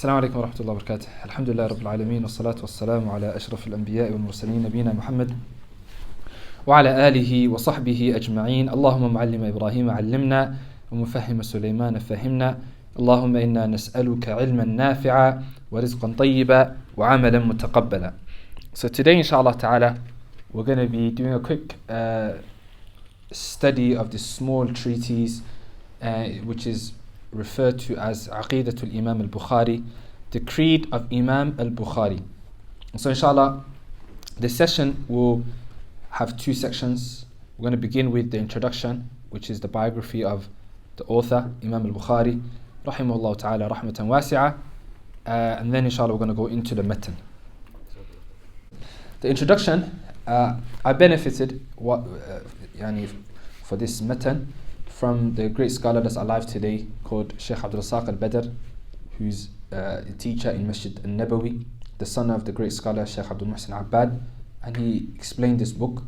السلام عليكم ورحمة الله وبركاته. الحمد لله رب العالمين والصلاة والسلام على أشرف الأنبياء والمرسلين نبينا محمد وعلى آله وصحبه أجمعين. اللهم معلم إبراهيم علمنا ومفهم سليمان فهمنا. اللهم إنا نسألك علما نافعا ورزقا طيبا وعملا متقبلا. So today inshallah ta'ala we're going to be doing a quick study of this small treatise which is referred to as Aqidatul Imam Al-Bukhari, the Creed of Imam Al-Bukhari. So inshallah this session will have two sections. We're going to begin with the introduction, which is the biography of the author Imam Al-Bukhari rahimahullah ta'ala rahmatan wasi'a, and then inshallah we're going to go into the matan. The introduction, I benefited for this matan from the great scholar that's alive today called Sheikh AbdurRazaq al-Badr, who's a teacher in Masjid al-Nabawi, the son of the great scholar Sheikh Abdul Muhsin Abbad, and he explained this book,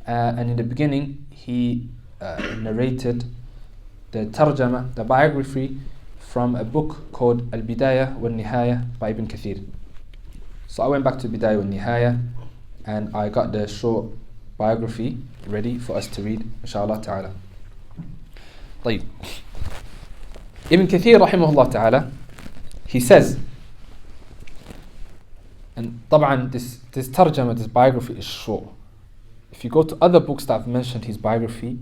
and in the beginning he narrated the tarjama, the biography from a book called Al-Bidayah wal-Nihaya by Ibn Kathir. So I went back to Bidayah wal-Nihaya and I got the short biography ready for us to read, inshallah ta'ala. طيب. Ibn Kathir rahimahullah ta'ala, he says, and طبعا this tarjama, this biography is short. If you go to other books that have mentioned his biography,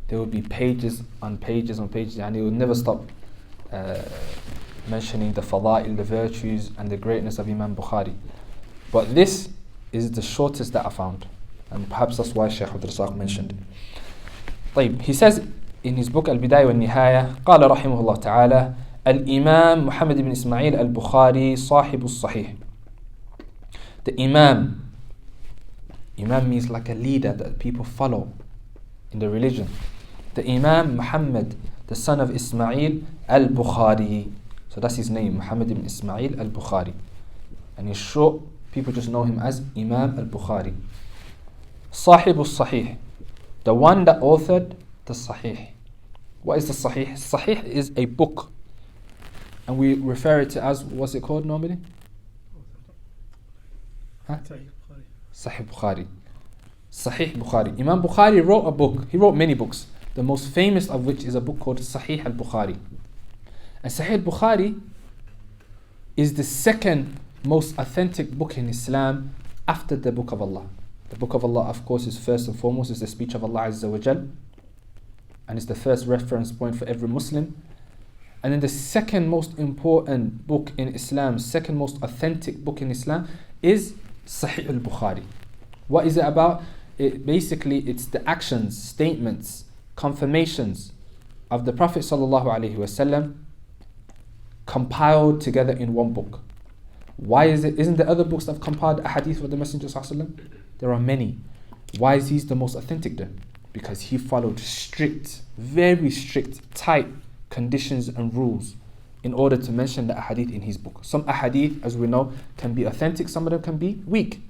there will be pages on pages on pages, and he will never stop mentioning the fada'il, the virtues and the greatness of Imam Bukhari. But this is the shortest that I found, and perhaps that's why Shaykh AbdurRazaq mentioned it. طيب. He says in his book Al-Bidayah wal-Nihaya, قال رحمه الله تعالى: الإمام محمد بن إسماعيل البخاري صاحب الصحيح. The Imam means like a leader that people follow in the religion. The Imam Muhammad, the son of Ismail al-Bukhari. So that's his name, Muhammad ibn Ismail al-Bukhari. And in short, people just know him as Imam al-Bukhari. صاحب الصحيح, the one that authored the Sahih. What is the Sahih? Sahih is a book, and we refer it to as, what's it called normally? Sahih Bukhari. Sahih Bukhari. Imam Bukhari wrote a book. He wrote many books, the most famous of which is a book called Sahih al-Bukhari. And Sahih al-Bukhari is the second most authentic book in Islam after the Book of Allah. The Book of Allah, of course, is first and foremost, is the speech of Allah Azza wa Jal, and it's the first reference point for every Muslim. And then the second most important book in Islam, second most authentic book in Islam, is Sahih al-Bukhari. What is it about? It's the actions, statements, confirmations of the Prophet sallallahu alaihi wasallam compiled together in one book. Why is it? Isn't there other books that have compiled a hadith of the Messenger sallallahu alaihi wasallam? There are many. Why is he the most authentic then? Because he followed strict, very strict, tight conditions and rules in order to mention the ahadith in his book. Some ahadith, as we know, can be authentic, some of them can be weak.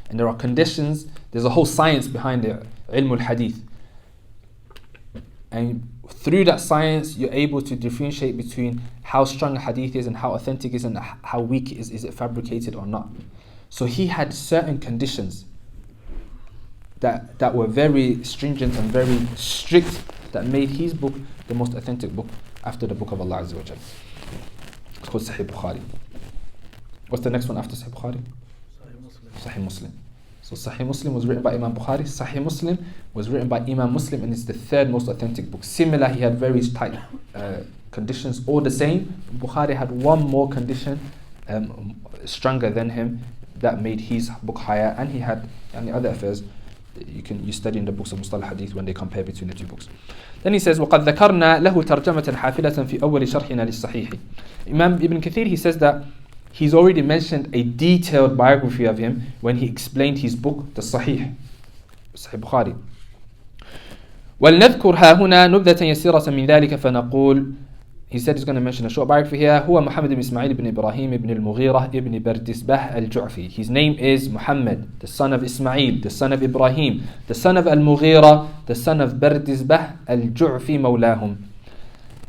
And there are conditions, there's a whole science behind it, ilm al-hadith. And through that science, you're able to differentiate between how strong a hadith is and how authentic it is and how weak it is it fabricated or not. So he had certain conditions that were very stringent and very strict that made his book the most authentic book after the Book of Allah Azza wa Jal. It's called Sahih Bukhari. What's the next one after Sahih Bukhari? Sahih Muslim. So Sahih Muslim was written by Imam Bukhari. Sahih Muslim was written by Imam Muslim, and it's the third most authentic book. Similar, he had very tight conditions, all the same. Bukhari had one more condition stronger than him that made his book higher, and he had other affairs. You study in the books of Mustalah Hadith when they compare between the two books. Then he says, وَقَدْ ذَكَرْنَا لَهُ تَرْجَمَةً حَافِلَةً فِي أَوَّلِ شَرْحِنَا لِلصَّحِيحِ. Imam Ibn Kathir, he says that he's already mentioned a detailed biography of him when he explained his book, the Sahih Bukhari. وَلْنَذْكُرْ هَا هُنَا نُبْذَةً يَسِيرَةً مِنْ ذَلِكَ فَنَقُولُ. He said he's going to mention a short biography here. هو محمد بن إسماعيل بن إبراهيم بن المغيرة بن بردسبه الجعفي. His name is Muhammad, the son of Ismail, the son of Ibrahim, the son of Al-Mughira, the son of Bardisbah al-Ju'fi مولاهم.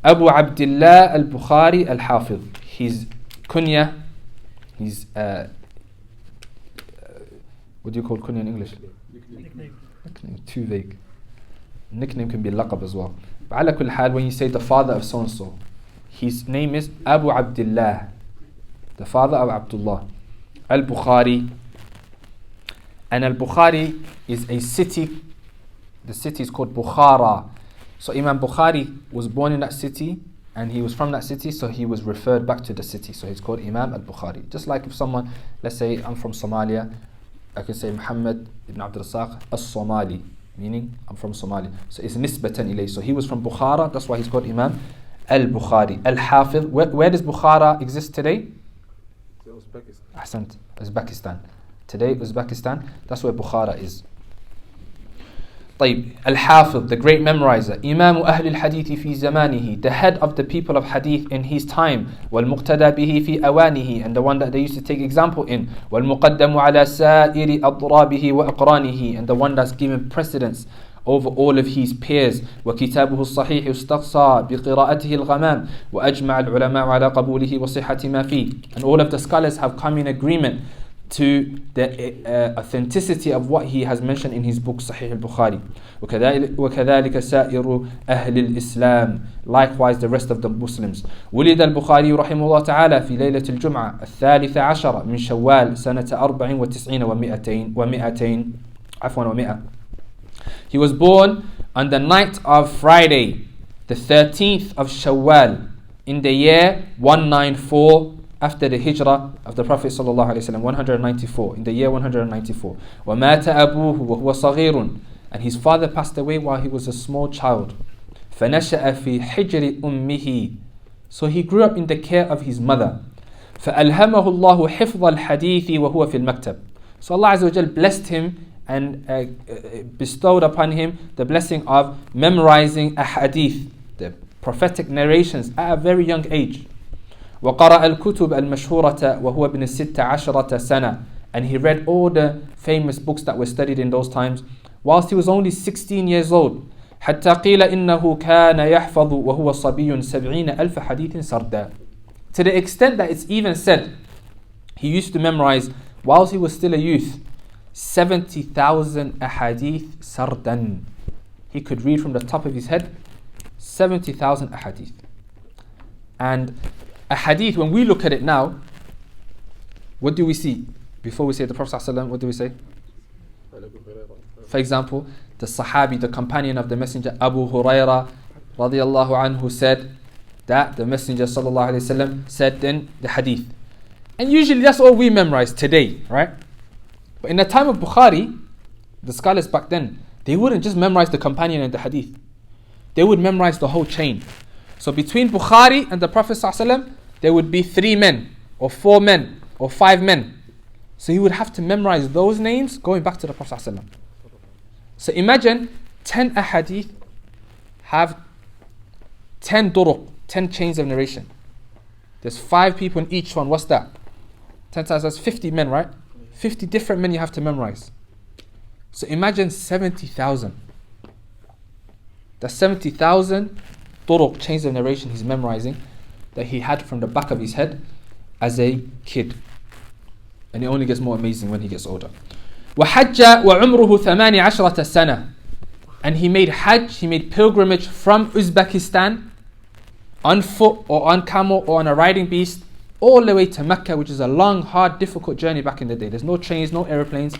Abu Abdullah al-Bukhari al-Hafiz. his kunya, his what do you call kunya in English? Nickname. Too vague. Nickname can be laqab as well. But ala kulli hal, when you say the father of so and so, his name is Abu Abdullah, the father of Abdullah Al-Bukhari. And Al-Bukhari is a city. The city is called Bukhara. So Imam Bukhari was born in that city, and he was from that city, so he was referred back to the city. So he's called Imam Al-Bukhari. Just like if someone, let's say I'm from Somalia, I can say Mahamad AbdurRazaq As-Somali, meaning I'm from Somalia. So it's nisbatan ilayh. So he was from Bukhara, that's why he's called Imam Al-Bukhari. Al-Hafiz. Where does Bukhara exist today? Uzbekistan. Ahsant, Uzbekistan. Today, Uzbekistan, that's where Bukhara is. طيب, Al-Hafiz, the great memorizer, Imam Ahl al-Hadith fi zamanihi, the head of the people of Hadith in his time, wal-Muqtada bihi fi awanihi, and the one that they used to take example in, wal-Muqaddamu ala sa'iri adrabihi wa aqranihi, and the one that's given precedence over all of his peers. وكتابه الصحيح استقصى بقراءته الغمام وأجمع العلماء على قبوله وصحة ما فيه. And all of the scholars have come in agreement to the authenticity of what he has mentioned in his book Sahih al-Bukhari. وكذلك سائر أهل الإسلام, likewise the rest of the Muslims. ولد البخاري رحمه الله تعالى في ليلة الجمعة 13 من شوال سنة 94 ومئتين عفوا ومئة. He was born on the night of Friday, the 13th of Shawwal, in the year 194 after the hijrah of the Prophet sallallahu alaihi wasallam, 194, in the year 194. وَمَاتَ أَبُوهُ وَهُوَ صَغِيرٌ, and his father passed away while he was a small child. فَنَشَأَ فِي حِجْرِ أُمِّهِ, so he grew up in the care of his mother. فَأَلْهَمَهُ اللَّهُ حِفْظَ الْحَدِيثِ وَهُوَ فِي الْمَكْتَبِ, so Allah Azza wa Jal blessed him and bestowed upon him the blessing of memorizing a hadith, the prophetic narrations, at a very young age. وقرأ الكتب المشهورة وهو ابن 16 سنة, and he read all the famous books that were studied in those times whilst he was only 16 years old. حتى قيل إنه كان يحفظ وهو صبي 70,000 حديث سردا, to the extent that it's even said he used to memorize whilst he was still a youth 70,000 ahadith sardan. He could read from the top of his head 70,000 ahadith. And a hadith, when we look at it now, what do we see? Before we say the Prophet ﷺ, what do we say? For example, the Sahabi, the companion of the Messenger, Abu Huraira radiyallahu anhu, said that the Messenger sallallahu alaihi wasallam said in the hadith. And usually that's all we memorize today, right? But in the time of Bukhari, the scholars back then, they wouldn't just memorize the companion and the hadith. They would memorize the whole chain. So between Bukhari and the Prophet ﷺ, there would be 3 men, or 4 men, or 5 men. So he would have to memorize those names going back to the Prophet ﷺ. So imagine 10 ahadith have 10 duruq, 10 chains of narration. There's 5 people in each one. What's that? 10 times, that's 50 men, right? 50 different men you have to memorize. So imagine 70,000. That's 70,000 turuq, chains of narration he's memorizing, that he had from the back of his head as a kid. And it only gets more amazing when he gets older. وَحَجَّ وَعُمْرُهُ 18 سَنَةً, and he made hajj, he made pilgrimage from Uzbekistan on foot or on camel or on a riding beast all the way to Mecca, which is a long, hard, difficult journey back in the day. There's no trains, no airplanes.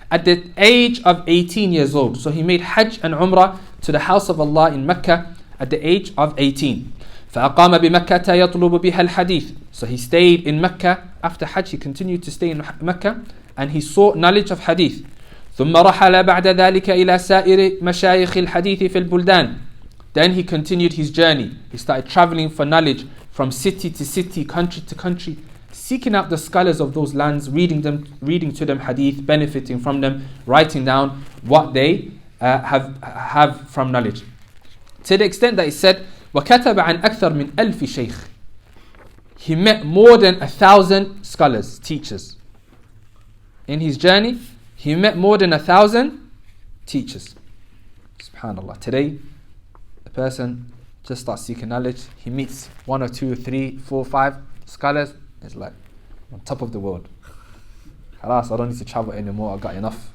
At the age of 18 years old. So he made hajj and umrah to the house of Allah in Mecca at the age of 18. فَأَقَامَ بِمَكَّةَ يَطْلُبُ بِهَا الْحَدِيثِ, so he stayed in Mecca. After hajj, he continued to stay in Mecca and he sought knowledge of hadith. ثُمَّ رَحَلَ بَعْدَ ذَلِكَ إِلَى سَائِرِ مَشَايِخِ الْحَدِيثِ فِي الْبُلْدَانِ. Then he continued his journey. He started traveling for knowledge from city to city, country to country, seeking out the scholars of those lands, reading to them hadith, benefiting from them, writing down what they have from knowledge. To the extent that he said, وَكَتَبَ عَنْ أَكْثَرْ مِنْ أَلْفِ شَيْخٍ. He met more than 1,000 scholars, teachers. In his journey, he met more than 1,000 teachers. SubhanAllah. Today, a person just starts seeking knowledge. He meets 1 or 2 or 3, 4, 5. Scholars is like on top of the world. Khalas, I don't need to travel anymore, I got enough.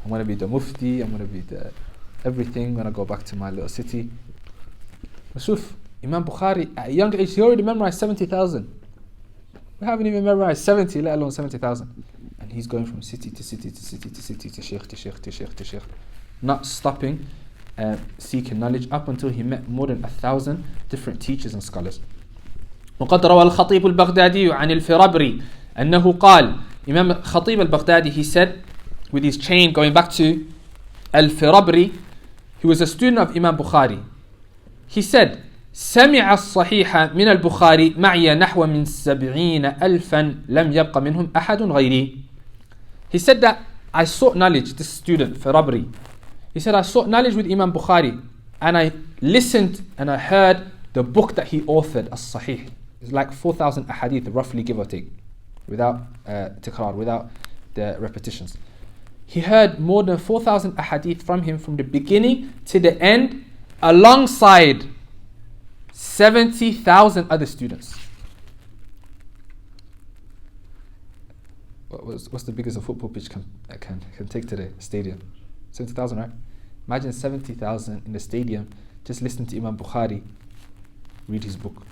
I'm going to be the mufti, I'm going to be the everything when I go back to my little city. Masuf, Imam Bukhari, at a young age, he already memorized 70,000. We haven't even memorized 70, let alone 70,000. And he's going from city to city to city to city to sheikh to sheikh to sheikh to sheikh. Not stopping, seeking knowledge up until he met more than 1,000 different teachers and scholars. وقد روى الخطيب البغدادي عن الفرابري أنه قال Imam Khatib al-Baghdadi, he said, with his chain going back to Al-Firabri, he was a student of Imam Bukhari. He said, سمع الصحيح من البخاري معي نحو من 70,000 لم يبق منهم أحد غيري. He said that I sought knowledge, this student, Firabri. He said, I sought knowledge with Imam Bukhari and I listened and I heard the book that he authored, As-Sahih. It's like 4,000 ahadith, roughly, give or take, without tikrar, without the repetitions. He heard more than 4,000 ahadith from him from the beginning to the end, alongside 70,000 other students. What's the biggest a football pitch can take today? Stadium. 70,000, right? Imagine 70,000 in the stadium just listening to Imam Bukhari read his book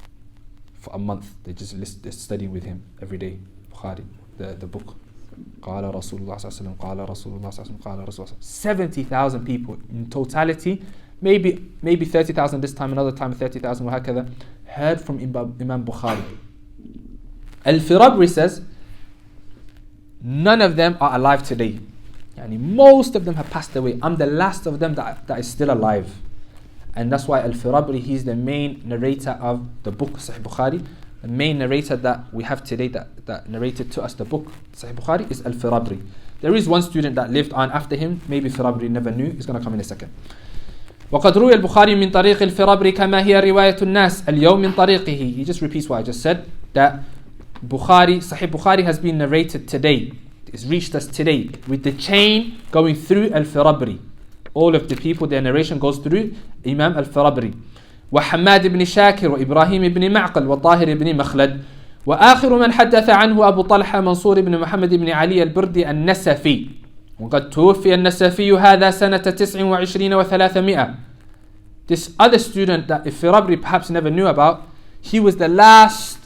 for a month. They're studying with him every day. Bukhari, the book. قال رسول الله صلى الله عليه وسلم قال رسول الله صلى الله عليه وسلم قال رسول الله 70,000 people in totality, maybe 30,000 this time, another time 30,000 وهكذا, heard from Imam Bukhari. Al-Firabri says none of them are alive today. Yani most of them have passed away. I'm the last of them that is still alive. And that's why Al-Firabri, he's the main narrator of the book Sahih Bukhari. The main narrator that we have today that narrated to us the book Sahih Bukhari is Al-Firabri. There is one student that lived on after him, maybe Firabri never knew, it's going to come in a second. وقد روي البخاري من طريق الفرابري كما هي رواية الناس اليوم من طريقه. He just repeats what I just said, that Sahih Bukhari has been narrated today. It's reached us today with the chain going through Al-Firabri. All of the people, their narration goes through Imam Al-Firabri. وحماد بن شاكر وإبراهيم بن معقل وطاهر بن مخلد وآخر من حدث عنه أبو طلحة منصور بن محمد بن علي البردي النسفي وقد توفي النسفي هذا سنة 29 و300. This other student that if Firabri perhaps never knew about, he was the last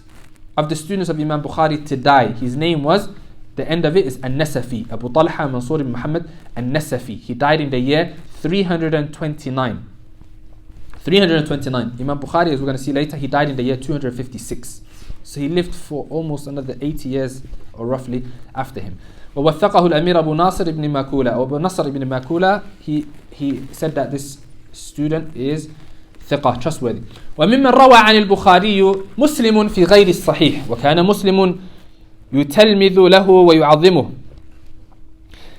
of the students of Imam Bukhari to die. His name was, the end of it is An-Nasafi, Abu Talha Mansur ibn Muhammad An-Nasafi. He died in the year 329. 329. Imam Bukhari, as we're going to see later, he died in the year 256. So he lived for almost another 80 years or roughly after him. ووثقه الأمير أبو ناصر ibn Makula. Abu Nasr ibn Makula, he said that this student is ثقة, trustworthy. وممن روى عن البخاري مسلم في غير الصحيح وكان مسلم يتلمذ له ويعظمه.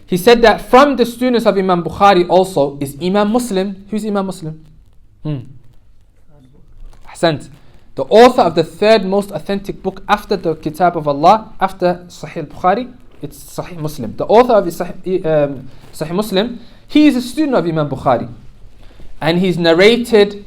He said that from the students of Imam Bukhari also is Imam Muslim. Who's Imam Muslim? Ahsant. The author of the third most authentic book after the Kitab of Allah, after Sahih Bukhari, it's Sahih Muslim. The author of Sahih Muslim, he is a student of Imam Bukhari. And he's narrated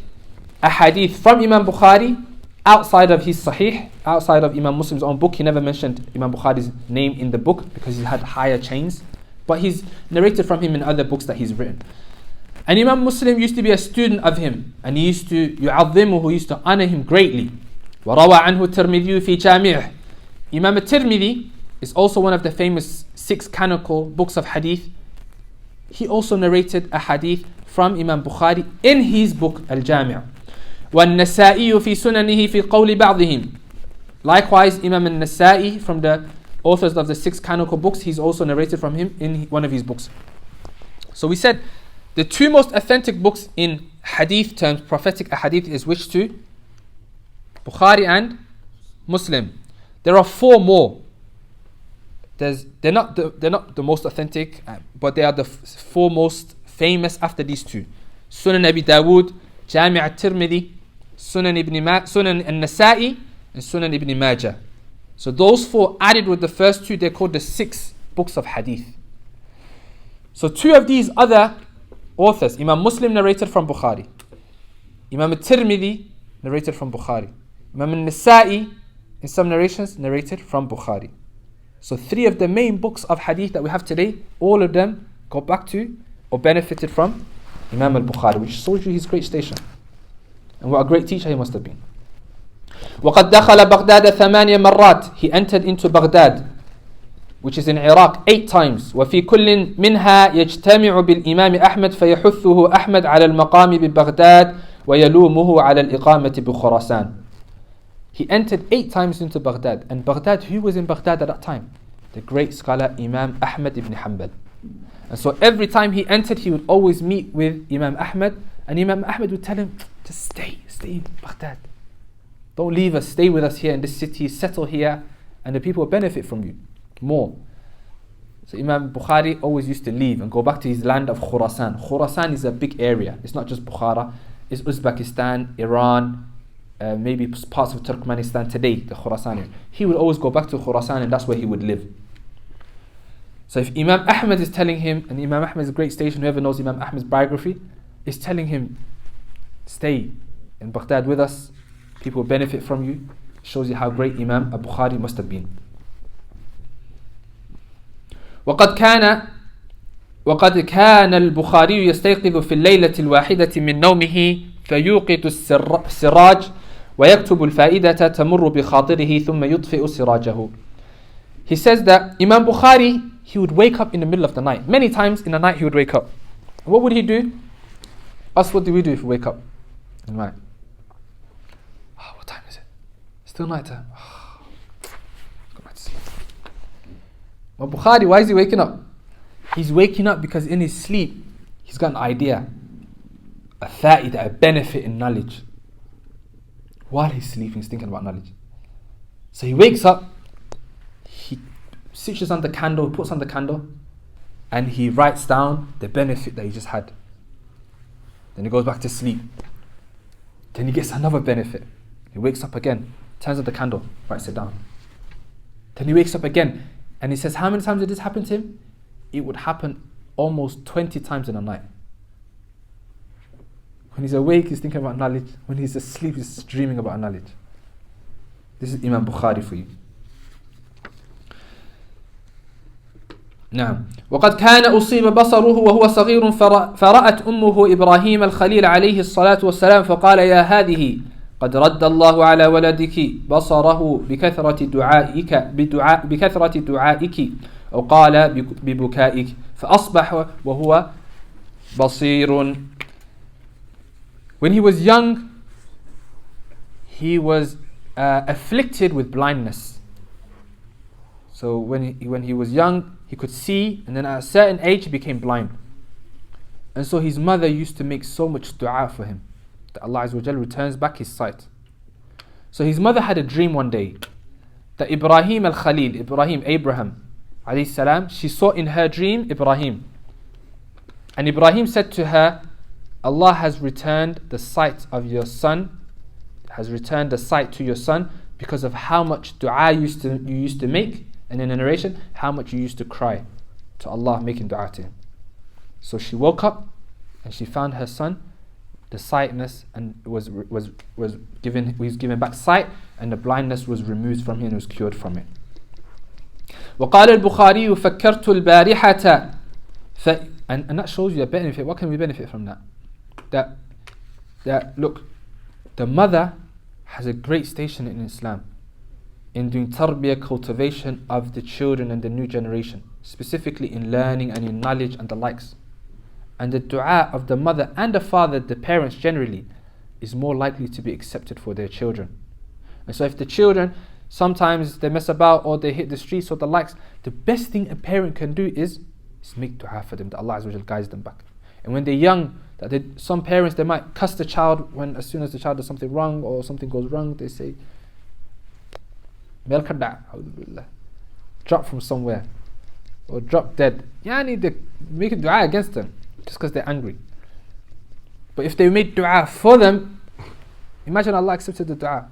a hadith from Imam Bukhari outside of his Sahih, outside of Imam Muslim's own book. He never mentioned Imam Bukhari's name in the book because he had higher chains. But he's narrated from him in other books that he's written. And Imam Muslim used to be a student of him, and he used to يعظمه, he used to honor him greatly. وروى عنه الترمذي في جامعه. Imam Al-Tirmidhi is also one of the famous 6 canonical books of hadith. He also narrated a hadith from Imam Bukhari in his book Al-Jami'. والنسائي في سننه في قول بعضهم. Likewise, Imam Al-Nasa'i, from the authors of the 6 canonical books, he's also narrated from him in one of his books. So we said the 2 most authentic books in hadith terms, prophetic hadith, is which 2? Bukhari and Muslim. There are 4 more. They're not the most authentic, but they are the 4 most famous after these 2. Sunan Abi Dawood, Jami' al-Tirmidhi, Sunan al-Nasa'i, and Sunan ibn Majah. So those 4 added with the first 2, they're called the 6 books of hadith. So 2 of these other authors, Imam Muslim narrated from Bukhari, Imam Al-Tirmidhi narrated from Bukhari, Imam Al-Nasa'i in some narrations, narrated from Bukhari. So 3 of the main books of hadith that we have today, all of them go back to or benefited from Imam Al-Bukhari, which shows you his great station. And what a great teacher he must have been. وَقَدْ دَخَلَ بَغْدَادَ ثَمَانِيَ مَرَّاتٍ He entered into Baghdad, which is in Iraq, 8 times. وفي كل منها يجتمع بالإمام أحمد فيحثه أحمد على المقام ببغداد ويلومه على الإقامة بخراسان. He entered 8 times into Baghdad. And Baghdad, who was in Baghdad at that time? The great scholar Imam Ahmad ibn Hanbal. And so every time he entered, he would always meet with Imam Ahmad. And Imam Ahmad would tell him, just stay in Baghdad. Don't leave us, stay with us here in this city, settle here, and the people will benefit from you more. So Imam Bukhari always used to leave and go back to his land of Khurasan. Khurasan is a big area. It's not just Bukhara. It's Uzbekistan, Iran, maybe parts of Turkmenistan today, the Khurasan area. He would always go back to Khurasan, and that's where he would live. So if Imam Ahmad is telling him, and Imam Ahmad is a great station, whoever knows Imam Ahmad's biography, is telling him, stay in Baghdad with us, people will benefit from you. Shows you how great Imam Al-Bukhari must have been. وقد كان البخاري يستيقظ في الليلة الواحدة من نومه فيوقد السراج ويكتب الفائدة تمر بخاطره ثم يطفئ سراجه. He says that Imam Bukhari, he would wake up in the middle of the night. Many times in the night he would wake up. What would he do? Us, what do we do if we wake up in the night? What time is it? Still night time. Go back to sleep. Well, Bukhari, why is he waking up? He's waking up because in his sleep, he's got an idea, a fa'idah, a benefit in knowledge. While he's sleeping, he's thinking about knowledge. So he wakes up, he switches on the candle, puts on the candle, and he writes down the benefit that he just had. Then he goes back to sleep. Then he gets another benefit. He wakes up again, turns on the candle, writes it down. Then he wakes up again, and he says, how many times did this happen to him? It would happen almost 20 times in a night. When he's awake, he's thinking about knowledge. When he's asleep, he's dreaming about knowledge. This is Imam Bukhari for you. نعم. وقد كان أصيب بصره وهو صغير فرأت أمه إبراهيم الخليل عليه الصلاة والسلام فقال يا هذه قد رد الله على ولدك بصره بكثرة دعائك أو قال ببكائك فأصبح وهو بصير. When he was young, he was afflicted with blindness. So when he was young, he could see, and then at a certain age he became blind. And so his mother used to make so much dua for him that Allah Azza wa Jalla returns back his sight. So his mother had a dream one day that Ibrahim al-Khalil, Abraham alayhi salam, she saw in her dream Ibrahim. And Ibrahim said to her, Allah has returned the sight of your son, has returned the sight to your son because of how much dua you used to make, and in a narration, how much you used to cry to Allah making dua to him. So she woke up and she found her son, the sightness, and was given back sight, and the blindness was removed from him and was cured from it. وقال البخاري فكرت البارحة and that shows you a benefit. What can we benefit from that? That look, the mother has a great station in Islam in doing tarbiyah, cultivation of the children and the new generation, specifically in learning and in knowledge and the likes. And the dua of the mother and the father, the parents generally, is more likely to be accepted for their children. And so if the children, sometimes they mess about or they hit the streets or the likes, the best thing a parent can do is make dua for them, that Allah Azza wa Jalla guides them back. And when they're young, some parents, they might cuss the child as soon as the child does something wrong or something goes wrong, they say, drop from somewhere or drop dead. Yani they make a dua against them just because they're angry. But if they made dua for them, imagine Allah accepted the dua.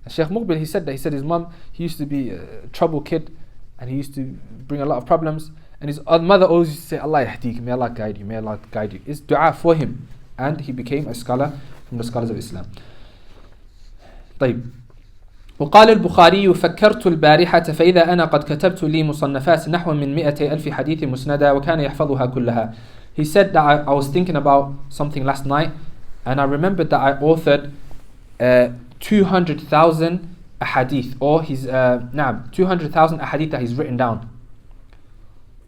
And Shaykh Muqbil, he said his mum, he used to be a trouble kid and he used to bring a lot of problems, and his mother always used to say, Allah yahdik, may Allah guide you, may Allah guide you. It's dua for him, and he became a scholar from the scholars of Islam. طيب. وقال البخاري فكرت البارحة فإذا أنا قد كتبت لي مصنفات نحو من 200,000 حديث مسندة وكان يحفظها كلها. He said that I was thinking about something last night and I remembered that I authored 200,000 ahadith, or his 200,000 ahadith that he's written down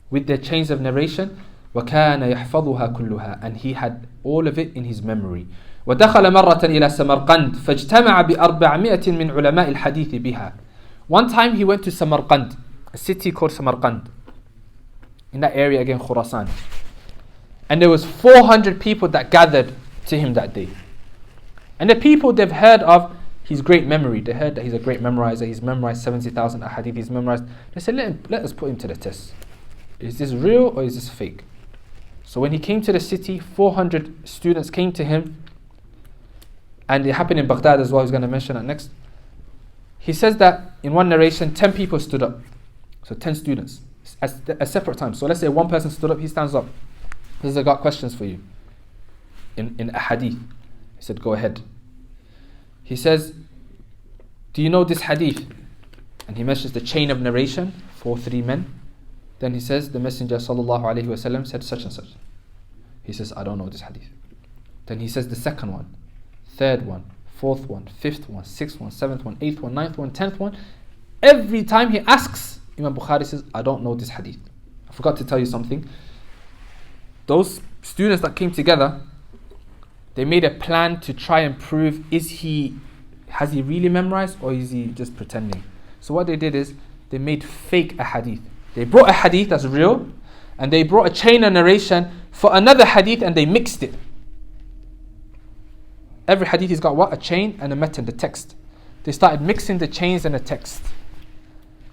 with their chains of narration. وكان يحفظها كلها, and he had all of it in his memory. ودخل مرة إلى سمرقند فاجتمع ب400 من علماء الحديث بها. One time he went to Samarkand, a city called Samarkand, in that area again, Khurasan. And there was 400 people that gathered to him that day. And the people, they've heard of his great memory. They heard that he's a great memorizer. He's memorized 70,000 ahadith. He's memorized. They said, let us put him to the test. Is this real or is this fake? So when he came to the city, 400 students came to him. And it happened in Baghdad as well. He's going to mention that next. He says that in one narration, 10 people stood up. So 10 students at a separate time. So let's say one person stood up, he stands up. He says, I got questions for you in a hadith. He said, go ahead. He says, do you know this hadith? And he mentions the chain of narration for 3 men. Then he says, the Messenger sallallahu alaihi wasallam said such and such. He says, I don't know this hadith. Then he says the second one, third one, fourth one, fifth one, sixth one, seventh one, eighth one, ninth one, 10th one. Every time he asks, Imam Bukhari says, I don't know this hadith. I forgot to tell you something. Those students that came together, they made a plan to try and prove, has he really memorized or is he just pretending? So what they did is, they made fake a hadith. They brought a hadith that's real, and they brought a chain of narration for another hadith, and they mixed it. Every hadith has got what? A chain and a matan, the text. They started mixing the chains and the text.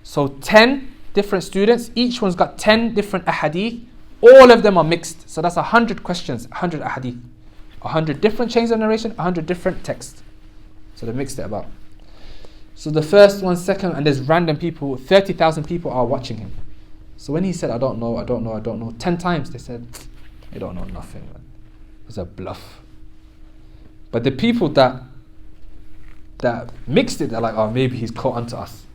So 10 different students, each one's got 10 different ahadith. All of them are mixed. So that's 100 questions, 100 ahadith. 100 different chains of narration, 100 different texts. So they mixed it about. So the first one, second, and there's random people, 30,000 people are watching him. So when he said, I don't know, 10 times they said, you don't know nothing, man. It was a bluff. But the people that mixed it, they're like, oh, maybe he's caught onto us.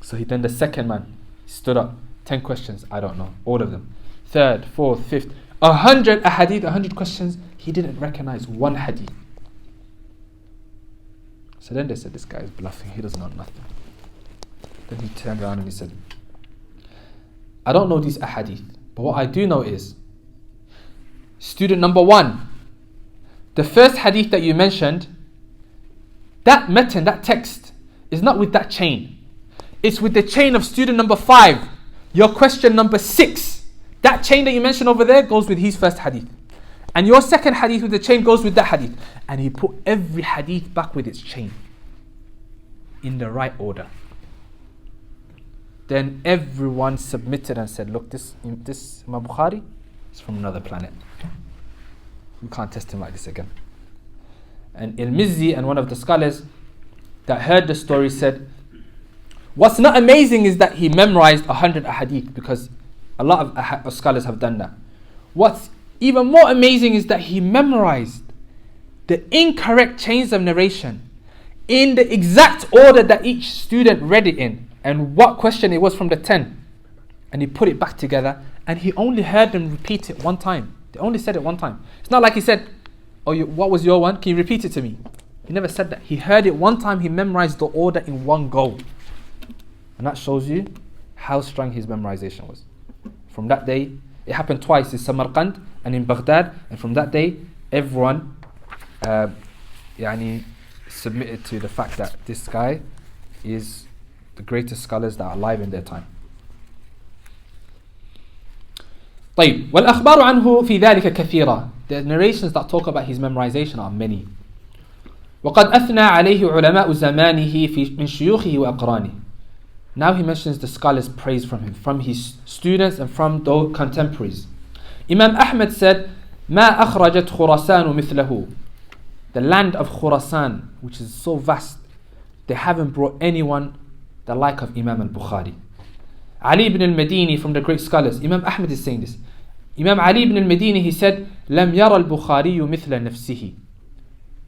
So then the second man stood up, 10 questions, I don't know, all of them. Third, fourth, fifth, 100 ahadith, 100 questions, he didn't recognize one hadith. So then they said, this guy is bluffing, he doesn't know nothing. Then he turned around and he said, I don't know these ahadith, but what I do know is, student number 1, the first hadith that you mentioned, that matan, that text, is not with that chain. It's with the chain of student number 5. Your question number 6, that chain that you mentioned over there goes with his first hadith. And your second hadith with the chain goes with that hadith. And he put every hadith back with its chain in the right order. Then everyone submitted and said, look, this Imam Bukhari is from another planet. We can't test him like this again. And Al-Mizzi and one of the scholars that heard the story said, what's not amazing is that he memorized 100 ahadith, because a lot of scholars have done that. What's even more amazing is that he memorized the incorrect chains of narration in the exact order that each student read it in, and what question it was from the 10. And he put it back together, and he only heard them repeat it one time. They only said it one time. It's not like he said, what was your one? Can you repeat it to me? He never said that. He heard it one time, he memorized the order in one go. And that shows you how strong his memorization was. From that day, it happened twice in Samarkand and in Baghdad, and from that day, everyone submitted to the fact that this guy is the greatest scholars that are alive in their time. طيب والأخبار عنه في ذلك كثيرة. The narrations that talk about his memorization are many. وقد أثنى عليه علماء زمانه من شيوخه وأقرانه. Now he mentions the scholars' praise from him, from his students and from those contemporaries. Imam Ahmad said, ما أخرجت خراسان مثله. The land of Khurasan, which is so vast, they haven't brought anyone the like of Imam Al-Bukhari. Ali ibn al-Madini, from the great scholars, Imam Ahmad is saying this. Imam Ali ibn al-Madini, he said, لم يرى البخاري مثل نفسه.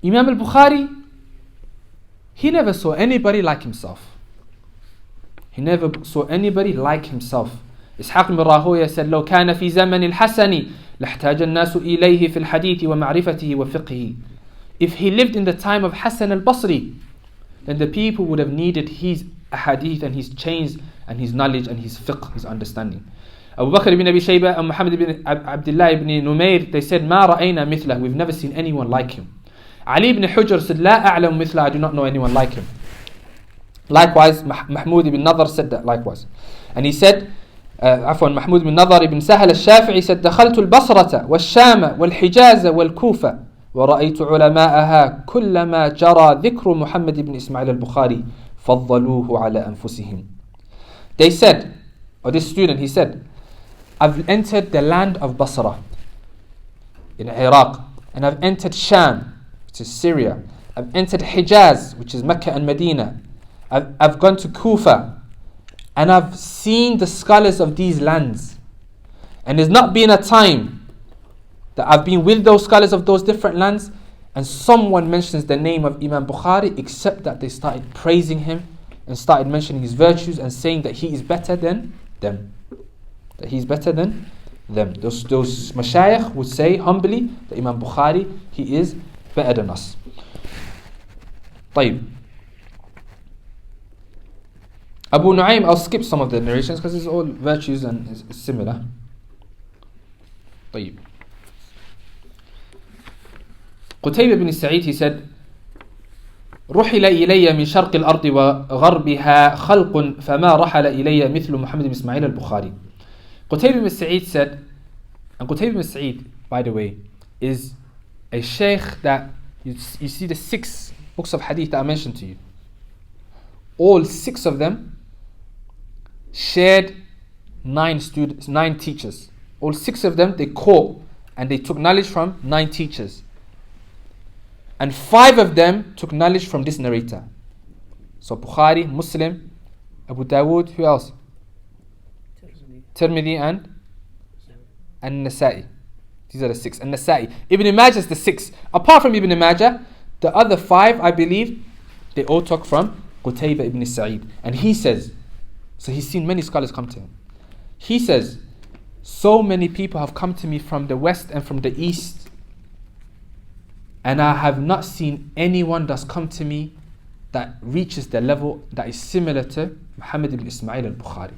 Imam Al-Bukhari, he never saw anybody like himself. He never saw anybody like himself. Ishaq ibn Rahoya said, لو كان في زمن الحسن لاحتاج الناس إليه في الحديث ومعرفته وفقه. If he lived in the time of Hassan al-Basri, then the people would have needed his hadith and his chains and his knowledge and his fiqh, his understanding. Abu Bakr ibn Abi Shayba and Muhammad ibn Abdullah ibn Numayr, they said, ما رأينا مثله, we've never seen anyone like him. Ali ibn Hujr said, لا أعلم مثله, I do not know anyone like him. Likewise, Mahmud ibn Nadhr said that likewise. And he said, محمود بن نظر بن سهل الشافعي said دخلت البصرة والشام والحجاز والكوفة ورأيت علماءها كلما جرى ذكر محمد بن إسماعيل البخاري فضلوه على أنفسهم. They said, or this student, he said, I've entered the land of Basra in Iraq, and I've entered Sham, which is Syria. I've entered Hijaz, which is Mecca and Medina. I've gone to Kufa, and I've seen the scholars of these lands. And there's not been a time that I've been with those scholars of those different lands and someone mentions the name of Imam Bukhari except that they started praising him and started mentioning his virtues and saying that he is better than them. That he's better than them. Those mashayikh would say humbly that Imam Bukhari, he is better than us. طيب. Abu Nu'aym, I'll skip some of the narrations because it's all virtues and it's similar. طيب. Qutayba ibn Sa'id, he said, رحل إلي من شرق الأرض وغربها خلق فما رحل إلي مثل محمد بن إسماعيل البخاري. Qutayba ibn Sa'id said, and Qutayba ibn Sa'id, by the way, is a sheikh that you see the 6 books of hadith that I mentioned to you. All 6 of them shared 9 teachers. All 6 of them they caught and they took knowledge from 9 teachers. And 5 of them took knowledge from this narrator. So Bukhari, Muslim, Abu Dawood, who else? Tirmidhi and Nasa'i. These are the 6. And Nasa'i. Ibn Majah is the 6th. Apart from Ibn Majah, the other 5, I believe, they all took from Qutayba ibn Sa'id. And he says, so he's seen many scholars come to him. He says, so many people have come to me from the west and from the east, and I have not seen anyone that's come to me that reaches the level that is similar to Muhammad ibn Ismail al-Bukhari.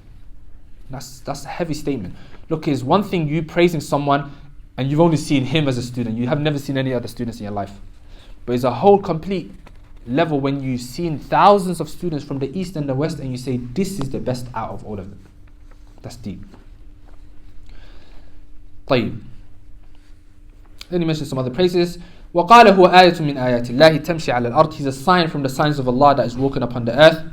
That's a heavy statement. Look, it's one thing you praising someone and you've only seen him as a student. You have never seen any other students in your life. But it's a whole complete level when you've seen thousands of students from the east and the west and you say this is the best out of all of them. That's deep. طيب. Then he mentions some other praises. وقال هو آية من آيات الله تمشي على الأرض. He's a sign from the signs of Allah that is walking upon the earth.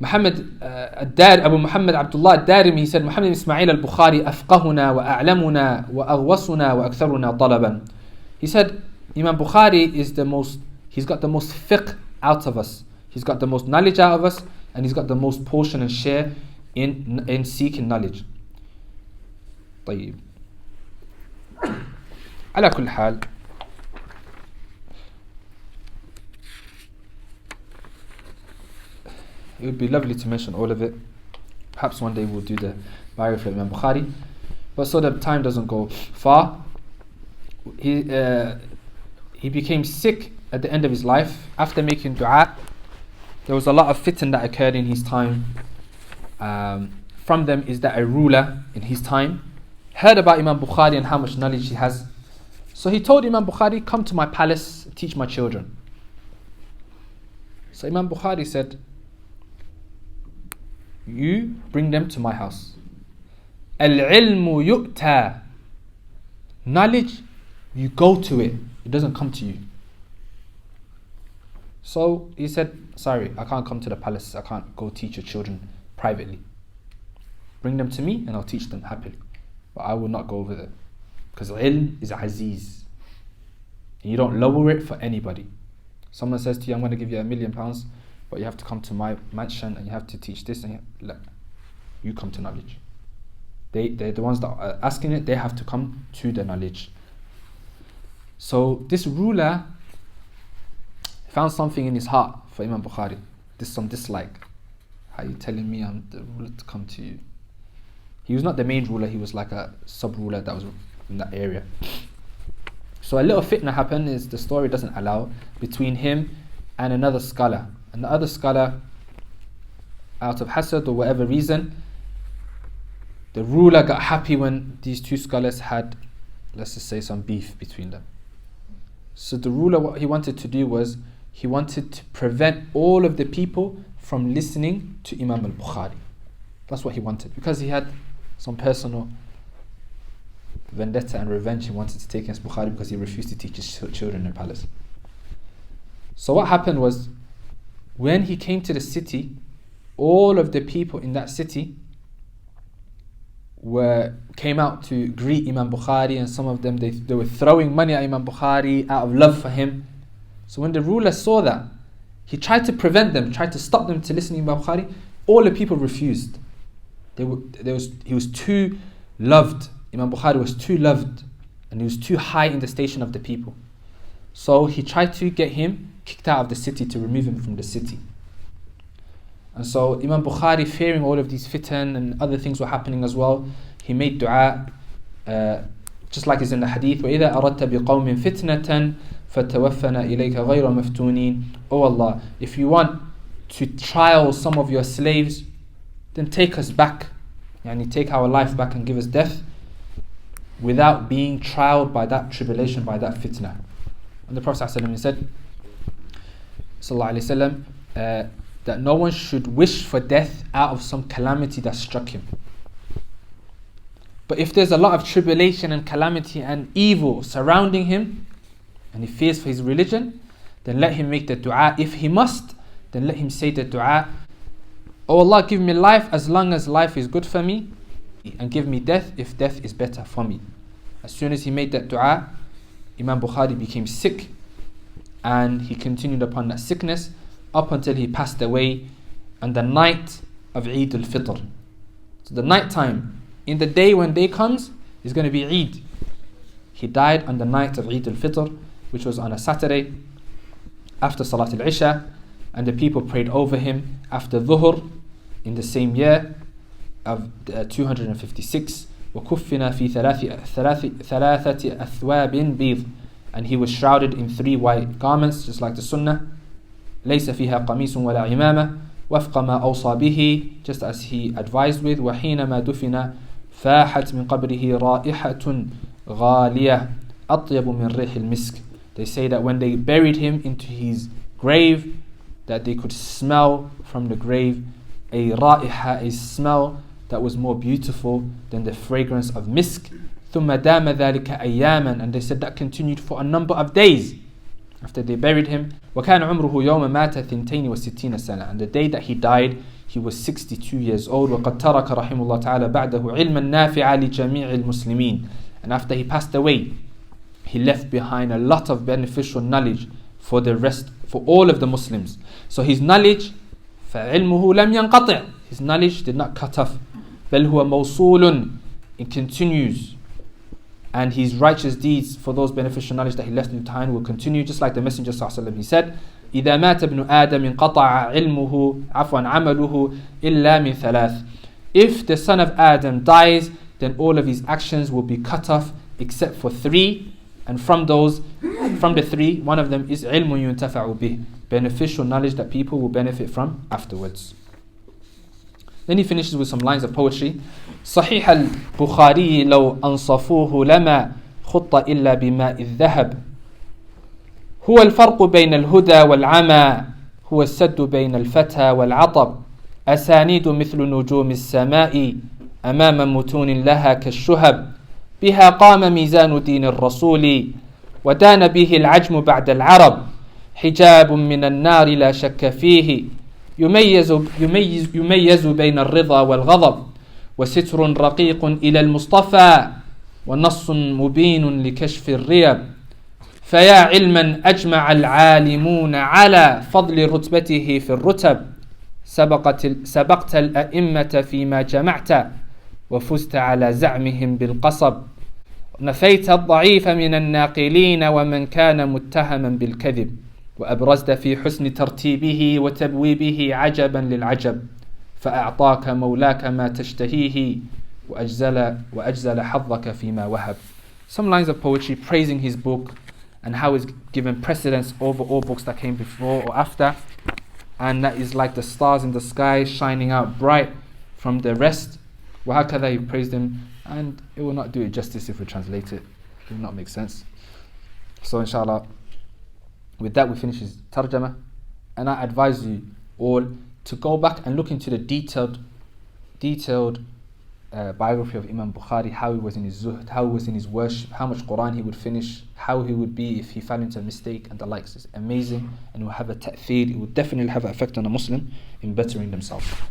Abu Muhammad Abdullah Ad-Darimi, he said, Muhammad Ismail al-Bukhari أفقهنا وأعلمنا وأغوصنا وأكثرنا طلبا. He said, Imam Bukhari is he's got the most fiqh out of us. He's got the most knowledge out of us, and he's got the most portion and share in seeking knowledge. طيب. على كل حال. It would be lovely to mention all of it. Perhaps one day we'll do the biography of Imam Bukhari. But so that time doesn't go far. He became sick at the end of his life. After making dua, there was a lot of fitan that occurred in his time. From them is that a ruler in his time heard about Imam Bukhari and how much knowledge he has. So he told Imam Bukhari, come to my palace, teach my children. So Imam Bukhari said, you bring them to my house. Al-ilmu yu'ta. Knowledge, you go to it. It doesn't come to you. So he said, sorry, I can't come to the palace. I can't go teach your children privately. Bring them to me and I'll teach them happily. But I will not go over there. Because ilm is aziz. And you don't lower it for anybody. Someone says to you, I'm going to give you £1 million, but you have to come to my mansion and you have to teach this. And you come to knowledge. They're the ones that are asking it, they have to come to the knowledge. So this ruler found something in his heart for Imam Bukhari. Some dislike. How are you telling me I'm the ruler to come to you? He was not the main ruler, he was like a sub-ruler that was in that area. So a little fitna happened, is the story doesn't allow, between him and another scholar. And the other scholar, out of hasad or whatever reason, the ruler got happy when these two scholars had, let's just say, some beef between them. So the ruler, what he wanted to do was, he wanted to prevent all of the people from listening to Imam Al-Bukhari. That's what he wanted, because he had some personal vendetta and revenge he wanted to take against Bukhari because he refused to teach his children in the palace. So what happened was, when he came to the city, all of the people in that city came out to greet Imam Bukhari, and some of them they were throwing money at Imam Bukhari out of love for him. So when the ruler saw that, he tried to prevent them, tried to stop them to listen to Imam Bukhari. All the people refused. He was too loved. Imam Bukhari was too loved, and he was too high in the station of the people. So he tried to get him kicked out of the city, to remove him from the city. And so Imam Bukhari, fearing all of these fitan and other things were happening as well, he made dua, just like is in the hadith, وَإِذَا أَرَدْتَ بِقَوْمٍ فِتْنَةً فَتَوَفَّنَا إِلَيْكَ غَيْرَ مَفْتُونِينَ. Oh Allah, if you want to trial some of your slaves, then take us back, take our life back and give us death without being trialed by that tribulation, by that fitna. And the Prophet ﷺ said, sallallahu alaihi wasallam, that no one should wish for death out of some calamity that struck him. But if there's a lot of tribulation and calamity and evil surrounding him, and he fears for his religion, then let him make the dua. If he must, then let him say the dua, Oh Allah, give me life as long as life is good for me, and give me death if death is better for me. As soon as he made that dua, Imam Bukhari became sick, and he continued upon that sickness up until he passed away on the night of Eid al-Fitr. So the night time, in the day when day comes, is going to be Eid. He died on the night of Eid al-Fitr, which was on a Saturday after Salat al-Isha, and the people prayed over him after Dhuhr in the same year of 256. وَكُفِّنَا فِي ثَلَاثَةِ أَثْوَابٍ بِيضٍ. And he was shrouded in 3 white garments, just like the Sunnah. لَيْسَ فِيهَا قَمِيصٌ وَلَا عِمَامَةٌ وَفْقَ مَا أَوْصَى بِهِ, just as he advised with. وَحِينَمَا دُفِنَ فَاحَتْ مِنْ قَبْرِهِ رَائِحَةٌ غَالِيَةٌ أَطْيَبُ مِنْ رِيحِ الْمِسْكِ. They say that when they buried him into his grave, that they could smell from the grave a ra'iha, a smell that was more beautiful than the fragrance of misk. ثُمَّ دَامَ ذَلِكَ أَيَّامًا. And they said that continued for a number of days after they buried him. وَكَانَ عُمْرُهُ يَوْمَ مَاتَ ثِنْتَيْنِ وَسِتِّينَ سَنَةً. And the day that he died, he was 62 years old. وَقَدْ تَرَكَ رَحِمُ اللَّهُ تَعَالَى بَعْدَهُ عِلْمًا نَافِعًا لِجَمِيعِ الْمُسْلِمِينَ. And after he passed away, he left behind a lot of beneficial knowledge for all of the Muslims. So his knowledge, فَعِلْمُهُ لَمْ يَنْقَطِعْ. His knowledge did not cut off. بَلْ هُوَ مَوْصُولٌ. It continues. And his righteous deeds for those beneficial knowledge that he left in time will continue, just like the Messenger ﷺ, he said, إِذَا مَاتَ ابْنُ آدَمٍ قَطَعَ عِلْمُهُ عَفْوًا عَمَلُهُ إِلَّا مِنْ ثَلَاثٍ. If the son of Adam dies, then all of his actions will be cut off except for 3. And from the 3, one of them is عِلْمٌ يُنْتَفَعُ بِهِ, beneficial knowledge that people will benefit from afterwards. Then he finishes with some lines of poetry. صحيح البخاري لو أنصفوه لما خط إلا بماء الذهب. هو الفرق بين الهدى والعمى. هو السد بين الفتى والعطب. أسانيد مثل نجوم السماء أمام متون لها كالشهب. بها قام ميزان دين الرسول ودان به العجم بعد العرب. حجاب من النار لا شك فيه يميز بين الرضا والغضب. وستر رقيق إلى المصطفى ونص مبين لكشف الريب. فيا علما أجمع العالمون على فضل رتبته في الرتب. سبقت الأئمة فيما جمعت وفزت على زعمهم بالقصب. نفيت الضعيف من الناقلين ومن كان متهما بالكذب. وأبرزت في حسن ترتيبه وتبويبه عجبا للعجب فأعطاك مولاك ما تشتهيه وأجزل حظك فيما وهب. Some lines of poetry praising his book and how it's given precedence over all books that came before or after, and that is like the stars in the sky shining out bright from the rest. وهكذا he praised him, and it will not do it justice if we translate it. It will not make sense. So inshallah, with that we finish his tarjama, and I advise you all to go back and look into the detailed biography of Imam Bukhari, how he was in his zuhd, how he was in his worship, how much Quran he would finish, how he would be if he fell into a mistake, and the likes. Is amazing, and it will have a ta'thir, it will definitely have an effect on a Muslim in bettering themselves.